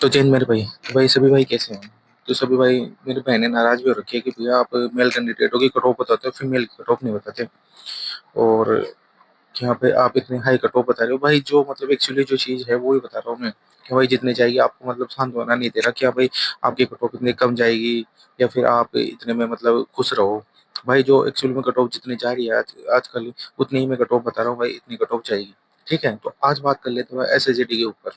तो चेंज मेरे भाई, तो भाई सभी भाई कैसे हैं? तो सभी भाई, मेरी बहनें नाराज भी हो रखी है कि भैया आप मेल कैंडिडेटों की कट ऑफ बताते हो, फीमेल की कट ऑफ नहीं बताते। और यहाँ पे आप इतने हाई कट ऑफ बता रहे हो भाई, जो मतलब एक्चुअली जो चीज है वो ही बता रहा हूँ मैं। कि भाई जितने जाएगी आपको मतलब सांत्वना नहीं दे रहा कि हाँ भाई आपकी कट ऑफ इतनी कम जाएगी, या फिर आप इतने में मतलब खुश रहो। भाई जो एक्चुअल में कट ऑफ जितनी जा रही है आजकल, उतनी ही मैं कट ऑफ बता रहा हूँ भाई, इतनी कट ऑफ जाएगी। ठीक है, तो आज बात कर लेते हैं एसएसजी के ऊपर।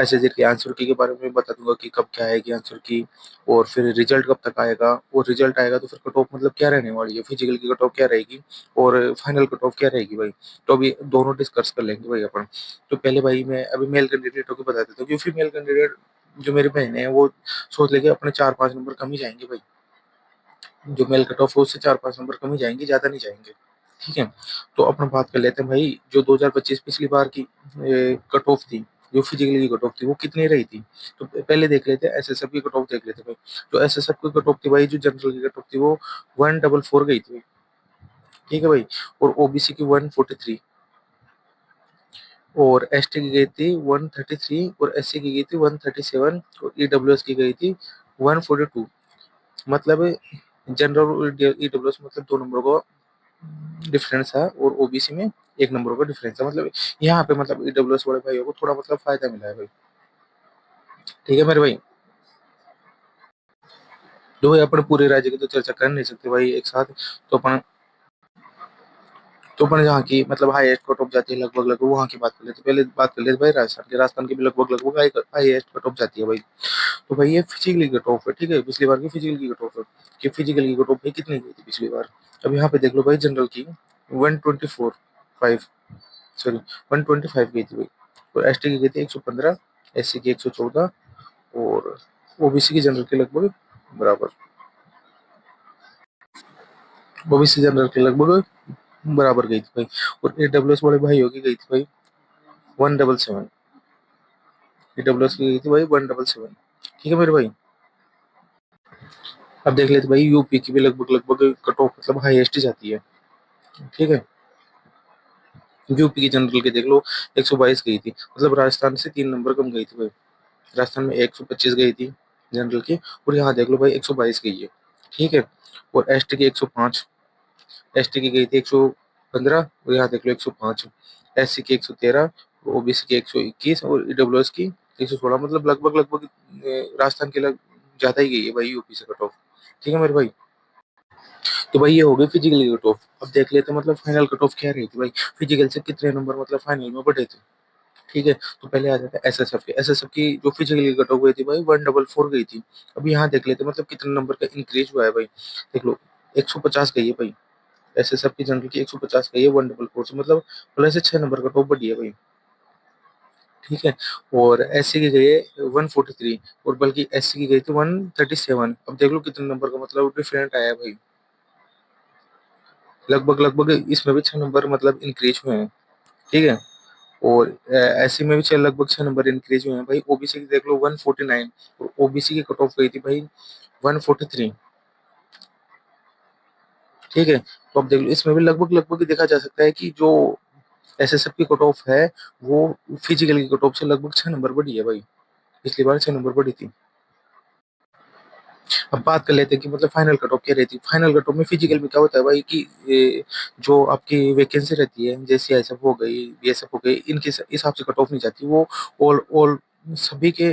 एसएसजी के आंसर की के बारे में बता दूंगा कि कब क्या आएगी आंसर की, और फिर रिजल्ट कब तक आएगा, और रिजल्ट आएगा तो फिर कट ऑफ मतलब क्या रहने वाली है, फिजिकल की कट ऑफ क्या रहेगी, और फाइनल कट ऑफ क्या रहेगी भाई। तो अभी दोनों डिस्कस कर लेंगे भाई अपन। तो पहले भाई मैं अभी मेल कैंडिडेटों की बता देता हूँ, क्योंकि फीमेल कैंडिडेट जो मेरी बहन है वो सोच लेके अपने 4-5 नंबर कम ही जाएंगे भाई। जो मेल कट ऑफ है उससे 4-5 नंबर कम ही जाएंगे, ज्यादा नहीं जाएंगे। ठीक है, तो अपन बात कर लेते हैं भाई, जो 2025 पिछली बार की कट ऑफ थी, जो फिजिकली की कट ऑफ थी वो कितनी रही थी। तो पहले देख लेते हैं एसएसएफ की कट ऑफ, देख लेते हैं भाई। जो एसएसएफ की कट ऑफ थी भाई, जो जनरल की कट ऑफ थी वो 144 गई थी। ठीक है भाई, और ओबीसी की 143, और एसटी की गई थी 133, और एससी की गई थी 137, और ईडब्ल्यूएस की गई थी 142। मतलब जनरल और ईडब्ल्यूएस मतलब 2 नंबर को डिफरेंस है, और ओबीसी में 1 नंबर का डिफरेंस है। मतलब यहाँ पे मतलब ईडब्ल्यूएस वाले भाइयों को थोड़ा मतलब फायदा मिला है भाई। ठीक है मेरे भाई। जो भाई अपन पूरे राज्य की तो चर्चा कर नहीं सकते भाई एक साथ। तो अपन यहाँ की मतलब हाईएस्ट कट ऑफ जाती है लगभग लगभग, वहाँ की बात कर लेते हैं। पहले बात कर लेते भाई राजस्थान की भी लगभग लगभग हाईएस्ट कट ऑफ जाती है भाई। तो भाई ये फिजिकली कट ऑफ है। ठीक है, पिछली बार की फिजिकल की कट ऑफ है कि फिजिकल की कट ऑफ कितनी गई थी पिछली बार। अब यहाँ पे देख लो भाई, जनरल की 124 5 सॉरी 125 गई थी भाई, और एसटी की गई थी 115, एससी की 114, और ओबीसी की जनरल के लगभग बराबर। ओबीसी जनरल के लगभग बराबर गई थी भाई। और एडब्ल्यूएस वाले भाई होगी गई थी भाई 177। एडब्ल्यूएस की गई थी भाई 177। ठीक है मेरे भाई। अब देख लेते भाई यूपी की भी लगभग लगभग कट ऑफ मतलब हाईएस्ट ही जाती है। ठीक है, यूपी की जनरल के देख लो 122 गई थी, मतलब राजस्थान से 3 नंबर कम गई थी भाई। राजस्थान में 125 गई थी जनरल की, और यहाँ देख लो भाई 122 गई है। ठीक है, और एसटी की 105, एसटी की गई थी 115, और यहाँ देख लो 105। एससी की 113, ओबीसी की 121, और ईडब्ल्यूएस की 116। मतलब लगभग लगभग राजस्थान के लग ज्यादा ही गई है भाई यूपी से कट ऑफ। ठीक है मेरे भाई। तो भाई ये हो गई फिजिकल कट ऑफ। अब देख लेते हैं मतलब फाइनल कट ऑफ क्या रही थी भाई, फिजिकल से कितने नंबर मतलब फाइनल में बढ़े थे। ठीक है, तो पहले आ जाता है एसएसएफ के। एसएसएफ की जो फिजिकली कट ऑफ गई थी भाई 144 गई थी। अब यहाँ देख लेते हैं मतलब कितने नंबर का इंक्रीज हुआ है भाई। देख लो 150 गई है भाई, एसएसएफ की जनरल की 150 गई है 144 से, मतलब प्लस से 6 नंबर कट ऑफ बढ़ी है भाई। ठीक है, और एससी की गई है 143, और बल्कि एससी की गई थी 137। अब देख लो कितने नंबर का मतलब डिफरेंट आया है भाई। लगभग लगभग इसमें भी 6 नंबर मतलब इंक्रीज हुए हैं। ठीक है, और एससी में भी लगभग 6 नंबर इंक्रीज हुए हैं भाई। ओबीसी की देख लो 149, और ओबीसी की कट ऑफ गई थी भाई 143। ठीक है, तो अब देख लो इसमें भी लगभग लगभग देखा जा सकता है कि जो एसएसएफ की कट ऑफ है वो फिजिकल की कट ऑफ से लगभग 6 नंबर बढ़ी है भाई। पिछली बार 6 नंबर बढ़ी थी। अब बात कर लेते हैं कि मतलब फाइनल कट ऑफ क्या रहती है। फाइनल कट ऑफ में फिजिकल में क्या होता है भाई कि जो आपकी वैकेंसी रहती है, जैसे आईएसएफ हो गई, बीएसएफ हो गई, इनके हिसाब से कट ऑफ नहीं जाती वो। ऑल ऑल सभी के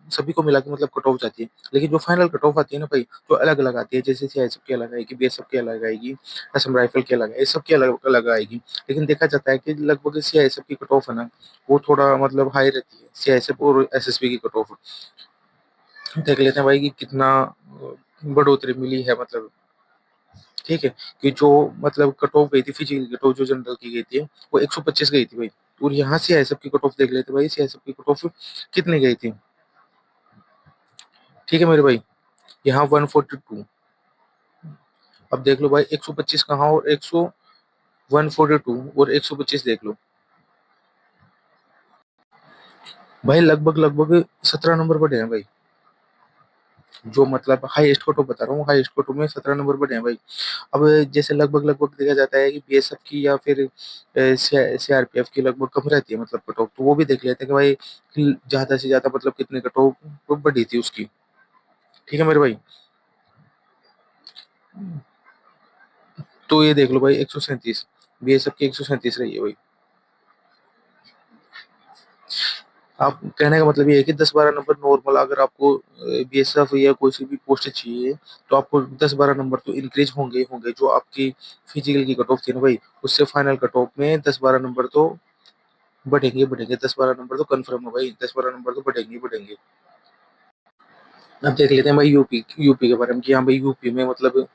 सभी को मिला के मतलब कट ऑफ जाती है। लेकिन जो फाइनल कट ऑफ आती है ना भाई, जो अलग अलग आती है, जैसे सीआईएसएफ की अलग आएगी, बीएसएफ की अलग आएगी, असम राइफल की अलग आएगी, सबकी अलग अलग आएगी। लेकिन देखा जाता है कि लगभग सीआईएसएफ की कट ऑफ है ना, वो थोड़ा मतलब हाई रहती है, सीआईएसएफ और एसएसबी की कट ऑफ। देख लेते हैं भाई कि कितना बढ़ोतरी मिली है मतलब। ठीक है, कि जो मतलब कट ऑफ गई थी फिजिकल कट ऑफ जो जनरल की गई थी वो 125 गई थी भाई। और यहाँ से आईएसएफ की कट ऑफ देख लेते हैं भाई, सीआईएसएफ की कट ऑफ कितनी गई थी। ठीक है मेरे भाई, यहाँ 142। अब देख लो भाई 125 कहाँ, और 142 और 125 देख लो भाई, लगभग लगभग 17 नंबर बढ़े हैं भाई। जो मतलब हाईएस्ट कट ऑफ बता रहा हूँ, हाईएस्ट कट ऑफ में 17 नंबर बढ़े हैं भाई। अब जैसे लगभग लगभग देखा जाता है कि बीएसएफ की या फिर सीआरपीएफ की लगभग कम रहती है मतलब कट ऑफ, तो वो भी देख लेते हैं कि भाई ज्यादा से ज्यादा मतलब कितने कट ऑफ बढ़ी थी उसकी। ठीक है मेरे भाई। तो ये देख लो भाई 137, बीएसएफ की 137 रही है भाई। आप कहने का मतलब ये है कि 10-12 नंबर नॉर्मल, अगर आपको बीएसएफ या कोई सी भी पोस्ट चाहिए तो आपको 10-12 नंबर तो इंक्रीज होंगे ही होंगे। जो आपकी फिजिकल की कट ऑफ थी ना भाई, उससे फाइनल कट ऑफ में 10-12 नंबर तो बढ़ेंगे बढ़ेंगे। 10-12 नंबर तो कंफर्म है भाई, 10-12 नंबर तो बढ़ेंगे ही बढ़ेंगे। अब देख लेते हैं भाई यूपी यूपी के बारे में कि हाँ भाई यूपी में मतलब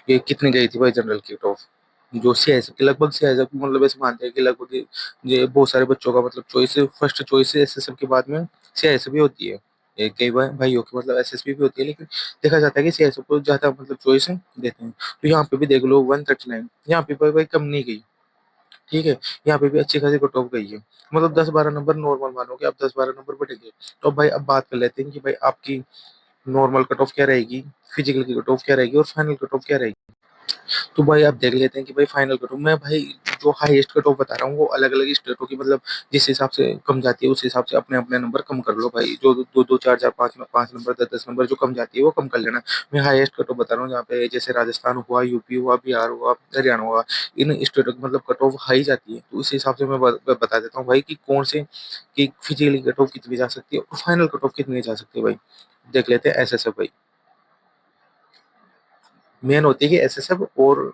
ये कितनी गई थी भाई जनरल की कट ऑफ। जो सीआईएसएफ की लगभग सीआईएसएफ मतलब ऐसे मानते हैं कि लगभग ये बहुत सारे बच्चों का मतलब चॉइस, फर्स्ट चॉइस एसएसएफ के बाद में सीआईएसएफ भी होती है। कई बार भाइयों की मतलब एसएसबी भी होती है, लेकिन देखा जाता है कि सीआईएसएफ को ज्यादा मतलब चॉइस देते हैं। तो यहाँ पे भी देख लो 139, यहाँ पे भाई कम नहीं गई। ठीक है, यहाँ पे भी अच्छी खासी कट ऑफ गई है। मतलब 10-12 नंबर नॉर्मल मानो कि आप 10-12 नंबर बढ़ेंगे। तो अब भाई अब बात कर लेते हैं कि भाई आपकी नॉर्मल कट ऑफ क्या रहेगी, फिजिकल की कट ऑफ क्या रहेगी और फाइनल कट ऑफ क्या रहेगी। तो भाई आप देख लेते हैं कि भाई फाइनल कट ऑफ मैं भाई जो हाईएस्ट कट ऑफ बता रहा हूँ वो अलग अलग स्टेटों की मतलब जिस हिसाब से कम जाती है उस हिसाब से अपने अपने नंबर कम कर लो भाई। जो दो दो चार चार पाँच पाँच नंबर 10-10 नंबर जो कम जाती है वो कम कर लेना। मैं हाईएस्ट कट ऑफ बता रहा हूँ जहाँ पे जैसे राजस्थान हुआ, यूपी हुआ, बिहार हुआ, हरियाणा हुआ, इन स्टेटों की मतलब कट ऑफ हाई जाती है। तो इस हिसाब से मैं बता देता हूँ भाई कि कौन से कि फिजिकली कट ऑफ कितनी जा सकती है और फाइनल कट ऑफ कितनी जा सकती है भाई। देख लेते हैं एसएसएफ भाई। मेन होती है कि एसएसएफ और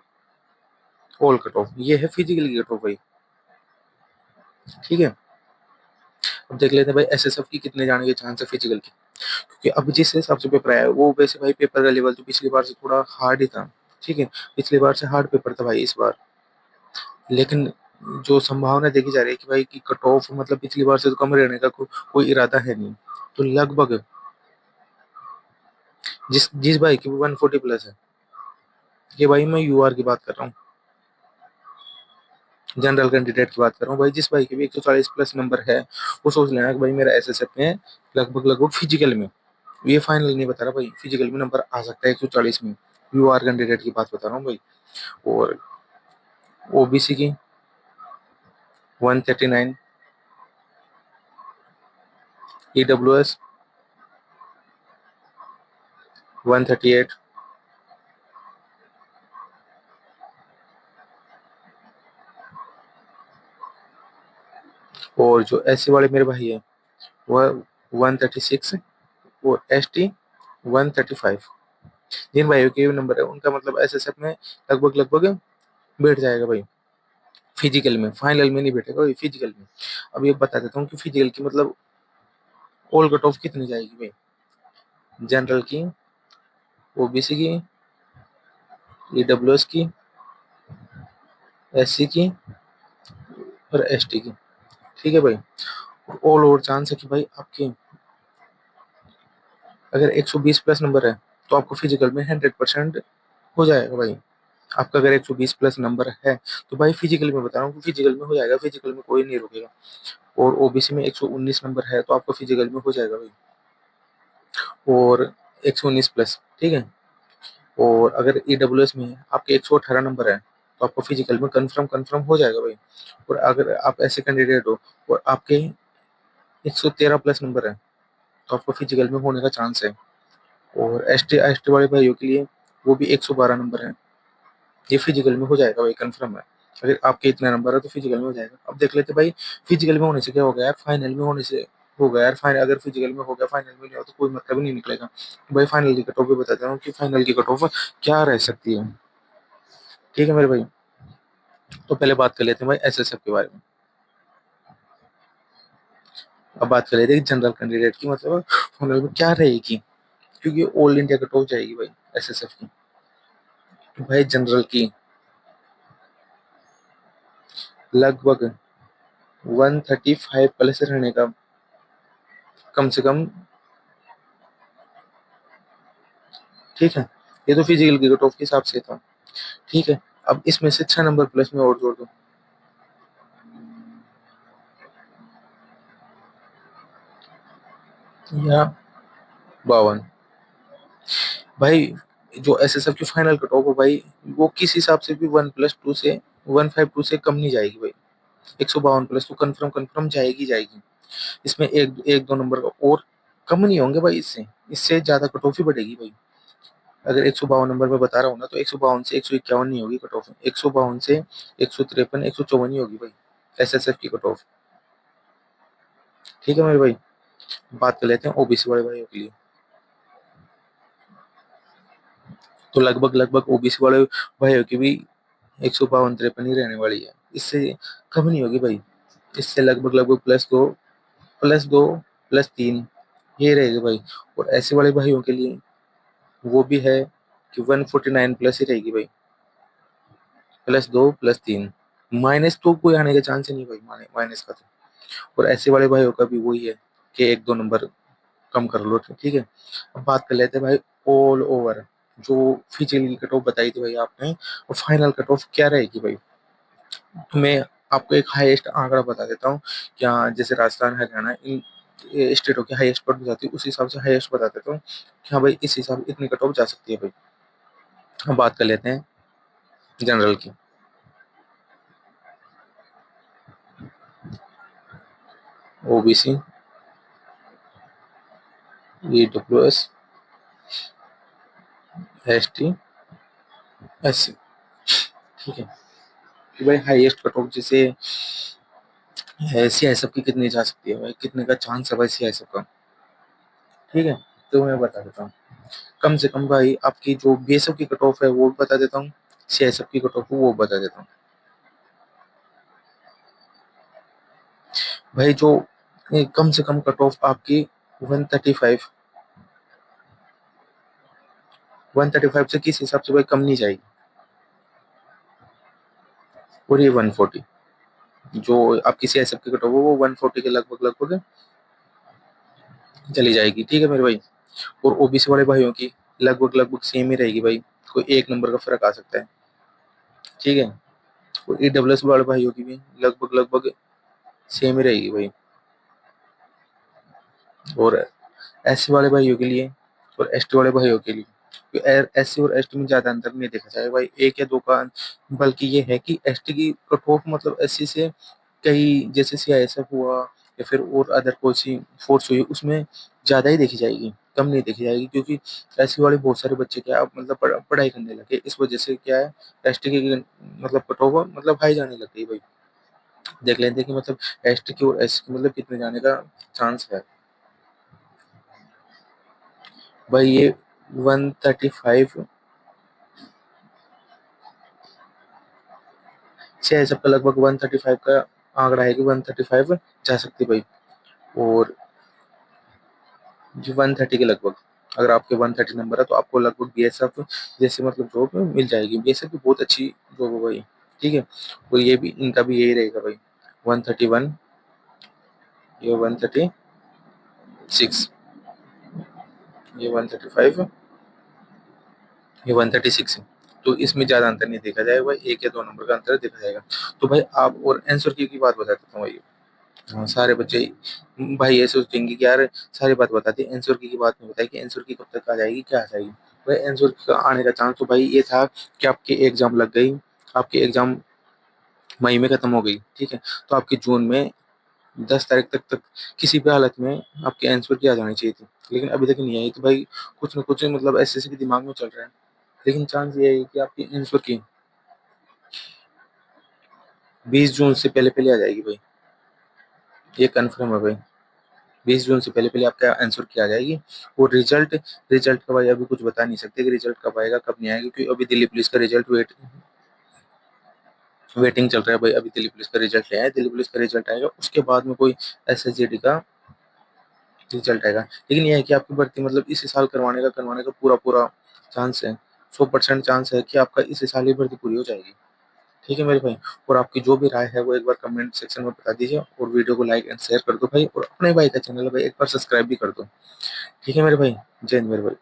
ऑल कट ऑफ, ये है फिजिकली कट ऑफ भाई। ठीक है, अब देख लेते हैं भाई एसएसएफ की कितने जाने के चांस है फिजिकल की। क्योंकि अब जिस हिसाब से पेपर आया है वो वैसे भाई पेपर का लेवल तो पिछली बार से थोड़ा हार्ड ही था। ठीक है, पिछली बार से हार्ड पेपर था भाई इस बार। लेकिन जो संभावना देखी जा रही है कि भाई की कट ऑफ मतलब पिछली बार से तो कम रहने का कोई इरादा है नहीं। तो लगभग जिस जिस भाई की 140 प्लस है, ये भाई मैं यूआर की बात कर रहा हूँ, जनरल कैंडिडेट की बात कर रहा हूँ भाई। जिस भाई के भी 140 प्लस नंबर है वो सोच लेना कि भाई मेरा एसएसएफ में लगभग लगभग फिजिकल में, ये फाइनल नहीं बता रहा भाई, फिजिकल में नंबर आ सकता है 140 में। यूआर कैंडिडेट की बात बता रहा हूँ भाई। और ओबीसी की 139, ईडब्ल्यूएस 138, और जो एससी वाले मेरे भाई है वह 136, और एसटी 135। जिन भाइयों के नंबर है उनका मतलब एसएसएफ में लगभग लगभग बैठ जाएगा भाई। फिजिकल में, फाइनल में नहीं बैठेगा भाई, फिजिकल में। अब ये बता देता हूँ कि फिजिकल की मतलब ऑल कट ऑफ कितनी जाएगी भाई। जनरल की, ओबीसी की, ईडब्ल्यूएस की, एससी की और एसटी की। ठीक है भाई, ऑल ओवर चांस है कि भाई आपके अगर 120 प्लस नंबर है तो आपको फिजिकल में 100% हो जाएगा भाई। आपका अगर 120 प्लस नंबर है तो भाई फिजिकल में बता रहा हूँ फिजिकल में हो जाएगा, फिजिकल में कोई नहीं रुकेगा। और ओबीसी में 119 नंबर है तो आपको फिजिकल में हो जाएगा भाई। और 119 प्लस, ठीक है। और अगर ईडब्ल्यूएस में आपके 118 नंबर है तो आपको फिजिकल में कंफर्म कंफर्म हो जाएगा भाई। और अगर आप ऐसे कैंडिडेट हो और आपके 113 प्लस नंबर है तो आपको फिजिकल में होने का चांस है। और एसटी वाले भाइयों के लिए वो भी 112 नंबर है, ये फिजिकल में हो जाएगा भाई, कंफर्म है। अगर आपके इतना नंबर है तो फिजिकल में हो जाएगा। अब देख लेते भाई फिजिकल में होने से क्या हो गया यार, फाइनल में होने से हो गया यार। फाइनल अगर फिजिकल में हो गया फाइनल में नहीं हो तो कोई मतलब नहीं निकलेगा। तो भाई फाइनल की कट ऑफ भी बता दे रहा हूँ कि फाइनल की कट ऑफ क्या रह सकती है। ठीक है मेरे भाई, तो पहले बात कर लेते हैं भाई एसएसएफ के बारे में। अब बात कर लेते हैं जनरल कैंडिडेट की मतलब फाइनल में क्या रहेगी, क्योंकि ऑल इंडिया कट ऑफ जाएगी भाई एसएसएफ की। तो भाई जनरल की लगभग 135 प्लस रहने का कम से कम। ठीक है, ये तो फिजिकल की कट ऑफ के हिसाब से था। ठीक है, अब इसमें से 6 नंबर प्लस में और जोड़ दो, या 52। भाई जो एसएसएफ की फाइनल कट ऑफ है भाई, वो किस हिसाब से भी 1+2 से 152 से कम नहीं जाएगी भाई। 152 प्लस तो कंफर्म कंफर्म जाएगी जाएगी। इसमें एक एक दो नंबर का और कम नहीं होंगे भाई, इससे इससे ज्यादा कट ऑफ ही बढ़ेगी भाई। अगर 152 नंबर में बता रहा हूँ ना, तो 152 से 151 नहीं होगी कट ऑफ, 152 से 153 154 ही होगी भाई एसएसएफ की कट ऑफ। ठीक है मेरे भाई, बात कर लेते हैं ओबीसी वाले भाइयों के लिए। तो लगभग लगभग ओबीसी वाले भाइयों की भी 152 53 ही रहने वाली है, इससे कम नहीं होगी भाई। इससे लगभग लगभग +2 +3 ये रहेगा भाई। और ऐसे वाले भाइयों के लिए वो भी है कि 149 प्लस ही रहेगी भाई, +2 +3। माइनस तो कोई आने का चांस ही नहीं भाई, माइनस का तो। और ऐसे वाले भाइयों का भी वही है कि एक दो नंबर कम कर लो, ठीक है। अब बात कर लेते हैं भाई ऑल ओवर, जो फिजिकल की कट ऑफ बताई थी भाई आपने, और फाइनल कट ऑफ क्या रहेगी भाई। तो मैं आपको एक हाईएस्ट आंकड़ा बता देता हूँ। क्या जैसे राजस्थान हरियाणा इन स्टेटों की हाईएस्ट कट ऑफ जाती है, उस हिसाब से हाईएस्ट बता देता हूँ कि हाँ भाई इस हिसाब इतनी कट ऑफ जा सकती है भाई। हम बात कर लेते हैं जनरल की। OBC, EWS, ST, SC. ठीक है कि भाई हाईएस्ट कट ऑफ जैसे सीआईएसएफ की कितनी जा सकती है भाई, कितने का चांस है भाई सीआईएसएफ का। ठीक है, तो मैं बता देता हूँ। कम से कम भाई आपकी जो बीएसएफ की कट ऑफ है वो भी बता देता हूँ, सीआईएसएफ की कट ऑफ वो बता देता हूँ। भाई जो कम से कम कट ऑफ आपकी 135, 135 से किस हिसाब से भाई कम नहीं जाएगी। और ये 140, जो आपकी सीआईएसएफ की कट ऑफ है वो 140 के लगभग लगभग चली जाएगी। ठीक है मेरे भाई। और ओबीसी वाले भाइयों की लगभग लगभग सेम ही रहेगी भाई, कोई एक नंबर का फर्क आ सकता है। ठीक है। और ईडब्ल्यूएस वाले भाइयों की भी लगभग लगभग सेम ही रहेगी भाई। और एससी वाले भाइयों के लिए और एसटी वाले भाइयों के लिए, एससी और एसटी में ज्यादा अंतर नहीं देखा जाएगा भाई, एक या दो का। बल्कि ये है कि एसटी की कट ऑफ मतलब एससी से कई, जैसे सीआईएसएफ हुआ या फिर और अदर कोई सी फोर्स हुई, उसमें ज्यादा ही देखी जाएगी, कम नहीं देखी जाएगी। क्योंकि एससी वाले बहुत सारे बच्चे क्या अब मतलब पढ़ाई करने लगे, इस वजह से क्या है एसटी की मतलब कट ऑफ मतलब हाई जाने लग गई भाई। देख लेते हैं कि मतलब एसटी की और एससी की मतलब कितने जाने का चांस है भाई। ये 135 से सबका लगभग 135 का आंकड़ा है कि 135 जा सकती है भाई। और जो 130 के लगभग, अगर आपके 130 नंबर है तो आपको लगभग बीएसएफ जैसे मतलब जॉब मिल जाएगी। बीएसएफ भी बहुत अच्छी जॉब है भाई। ठीक है। और ये भी इनका भी यही रहेगा भाई, 131, ये 136, ये 135, ये 136 है। तो इसमें ज्यादा अंतर नहीं देखा जाएगा भाई, एक या दो नंबर का अंतर देखा जाएगा। तो भाई आप और आंसर की बात बता देता हूँ भाई। हाँ, सारे बच्चे भाई ये सोचेंगे कि यार सारी बात बताते आंसर की बात नहीं बताई कि आंसर की कब तक आ जाएगी, क्या आ जाएगी। भाई आंसर का आने का चांस तो भाई ये था कि आपकी एग्जाम लग गई, आपकी एग्जाम मई में खत्म हो गई। ठीक है। तो आपकी जून में 10 तारीख तक किसी भी हालत में आपके आंसर की आ जानी चाहिए थी, लेकिन अभी तक नहीं आई। तो भाई कुछ ना कुछ मतलब ऐसे ऐसे के दिमाग में चल रहा है। लेकिन चांस ये है कि आपकी आंसर की 20 जून से पहले पहले आ जाएगी भाई, ये कन्फर्म है भाई। 20 जून से पहले पहले आपका आंसर किया आ जाएगी। और रिजल्ट, रिजल्ट का भाई अभी कुछ बता नहीं सकते कि रिजल्ट कब आएगा कब नहीं आएगा, क्योंकि अभी दिल्ली पुलिस का रिजल्ट वेटिंग चल रहा है भाई। अभी दिल्ली पुलिस का रिजल्ट नहीं आया, दिल्ली पुलिस का रिजल्ट आएगा उसके बाद में कोई एसएसजीडी का रिजल्ट आएगा। लेकिन यह है कि आपकी भर्ती मतलब इसी साल करवाने का पूरा पूरा चांस है। 100% चांस है कि आपका इसी साल ही भर्ती पूरी हो जाएगी। ठीक है मेरे भाई। और आपकी जो भी राय है वो एक बार कमेंट सेक्शन में बता दीजिए, और वीडियो को लाइक एंड शेयर कर दो भाई, और अपने भाई का चैनल है भाई एक बार सब्सक्राइब भी कर दो। ठीक है मेरे भाई, जय हिंद मेरे भाई।